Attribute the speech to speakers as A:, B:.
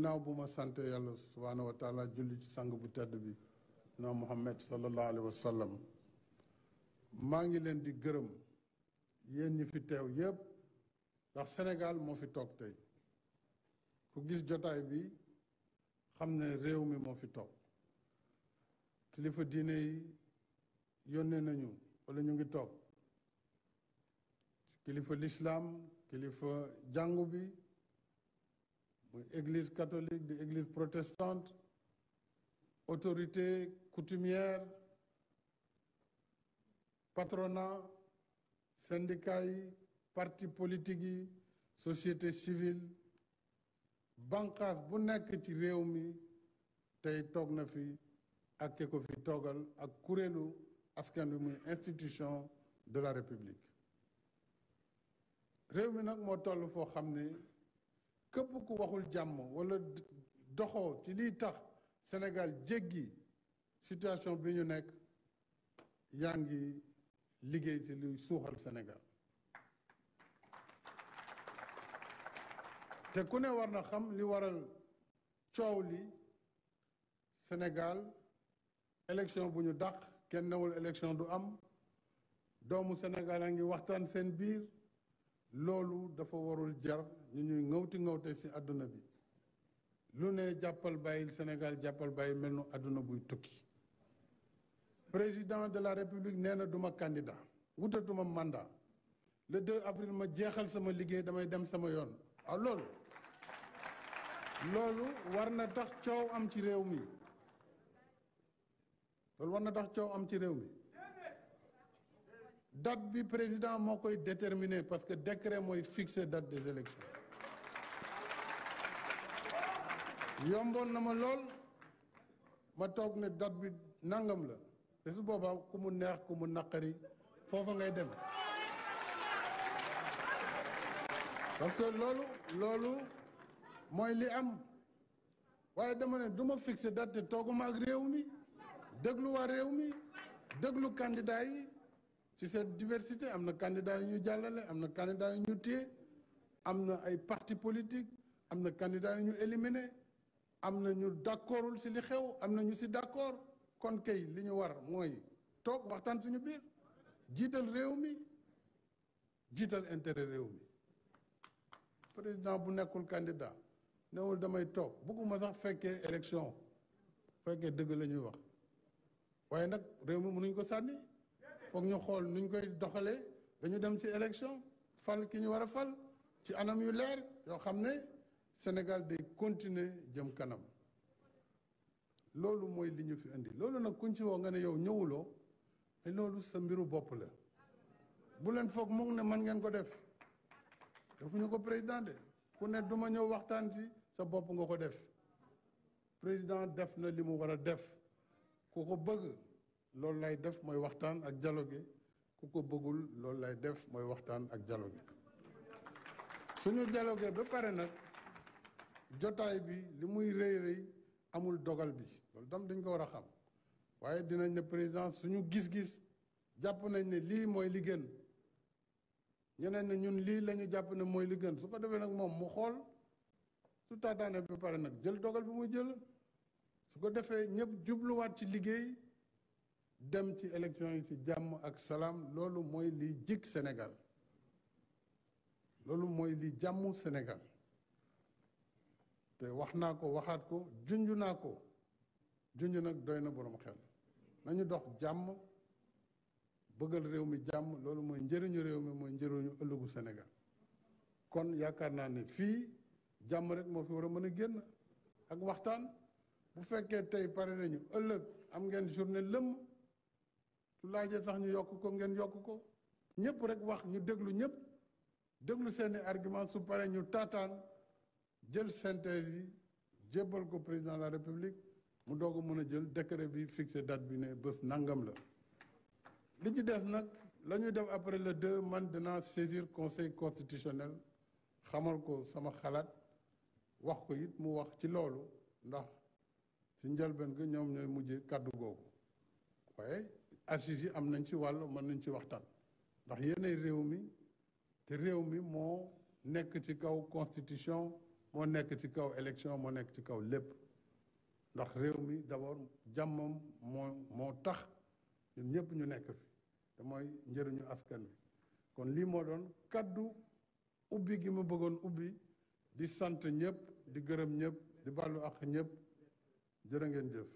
A: ginnaaw bu ma sant yàlla subhaanahu wa taala julli ci sang bu tedd bi na Muhammad sallallahu alayhi wa sallam maa ngi leen di gërëm yéen ñi fi teew yépp ndax Sénégal moo fi toog tey ku gis jotaay bi xam ne réew mi moo fi toog kilifa diine yi yónnee nañu wala ñu ngi toog kilifa l'islam kilifa jàngu bi muy église catholique di église protestante autorité coutumière patronat syndicat yi parti politique yi société civile banqaas bu nekk ci réew mi tey toog na fi ak ki ko fi toogal ak kuréelu askan bi muy institution de la république réew mi nag moo toll foo xam ne képp ku waxul jàmm wala doxoo ci liy tax Sénégal jéggi situation bi ñu nekk yaa ngi liggéey ci luy suuxal Sénégal te ku ne war na xam li waral coow li Sénégal élection bu ñu dàq kenn newul élection du am doomu Sénégal a ngi waxtaan seen biir loolu dafa warul jar ñu ñuy ŋawte ci àdduna bi lu ne jàppal bàyyil Sénégal jàppal bàyyil mel nu àdduna buy tukki président de la république nee na duma candidat wutatuma mandat le 2 avril ma jeexal sama liggéey damay dem sama yoon waaw loolu war na tax coow am ci réew mi loolu war na tax coow am ci réew mi date bi président moo koy déterminer parce que décret mooy fixer date des élections yomboon na ma lool ma toog ne date bi nangam la te su boobaa ku mu neex ku mu naqari foofa ngay dem parce que loolu mooy li am waaye dama ne du ma fixer date te tooguma ak réew mi déglu waa réew mi déglu candidat yi ci cette diversité am na candidat yu ñu jàllale am na candidat yu ñu téye am na ay parti politique am na candidat yu ñu éliminé am na ñu d'accordul ci li xew am na ñu ci d'accord kon kay li ñu war mooy toog waxtaan suñu biir jiital réew mi jiital intérêt réew mi président bu nekkul candidat newul damay toog bëgguma sax fekkee élection fekkee dëgg la ñuy wax waaye nag réew mi mënuñ ko sànni foog ñu xool nuñ koy doxalee dañu dem ci élection fal ki ñu war a fal ci anam yu leer yoo xam ne Sénégal day continuer jëm kanam loolu mooy li ñu fi indi loolu nag kuñ ci woo nga ne yow ñëwuloo mais loolu sa mbiru bopp la bu leen foog mu ne man ngeen ko def defuñu ko président de ku ne duma ñëw waxtaan ci sa bopp nga ko def président def na li mu war a def ku ko bëgg loolu lay def mooy waxtaan ak dialogue ku ko bëggul loolu lay def mooy waxtaan ak dialogue suñu dialogue ba pare nag jotaay bi li muy rëy amul dogal bi loolu tam dañ ko war a xam waaye dinañ ne président suñu gis-gis jàpp nañ ne lii mooy li gën ñeneen ne ñun lii la ñu jàpp ne mooy li gën su ko defee nag moom mu xool su taataane ba pare nag jël dogal bi muy jël su ko defee ñëpp jubluwaat ci liggéey dem ci élection yi ci jàmm ak salaam loolu mooy liy jig Sénégal loolu mooy li jàmmu Sénégal te wax naa ko waxaat ko junj naa ko junj nag doy na borom xel nañu dox jàmm bëggal réew mi jàmm loolu mooy njëriñu réew mi mooy njëriñu ëllëgu Sénégal kon yaakaar naa ne fii jàmm rek moo fi war a mën a génn ak waxtaan bu fekkee tey pare nañu ëllëg am ngeen journée lëmm su laajee sax ñu yokk ko ngeen yokk ko ñëpp rek wax ñu déglu ñëpp déglu seeni argument su pare ñu taataan jël synthèse yi jébbal ko président de la république mu doog a mën a jël décret bi fixé date bi ne bés nangam la li ci des nag la ñuy def après le 2 man dinaa saisir conseil constitutionnel xamal ko sama xalaat wax ko it mu wax ci loolu ndax ci njëlbeen ga ñoom ñooy mujje kàddu googu waaye assises yi am nañ ci wàll mën nañ ci waxtaan ndax yéenay réew mi te réew mi moo nekk ci kaw constitution moo nekk ci kaw élection moo nekk ci kaw lépp ndax réew mi d'abord jàmmam moo tax ñun ñëpp ñu nekk fi te mooy njëriñu askan wi kon lii moo doon kaddu ubbi gi ma bëggoon ubbi di sant ñëpp di gërëm ñëpp di baalu ak ñëpp jërë ngeen jëf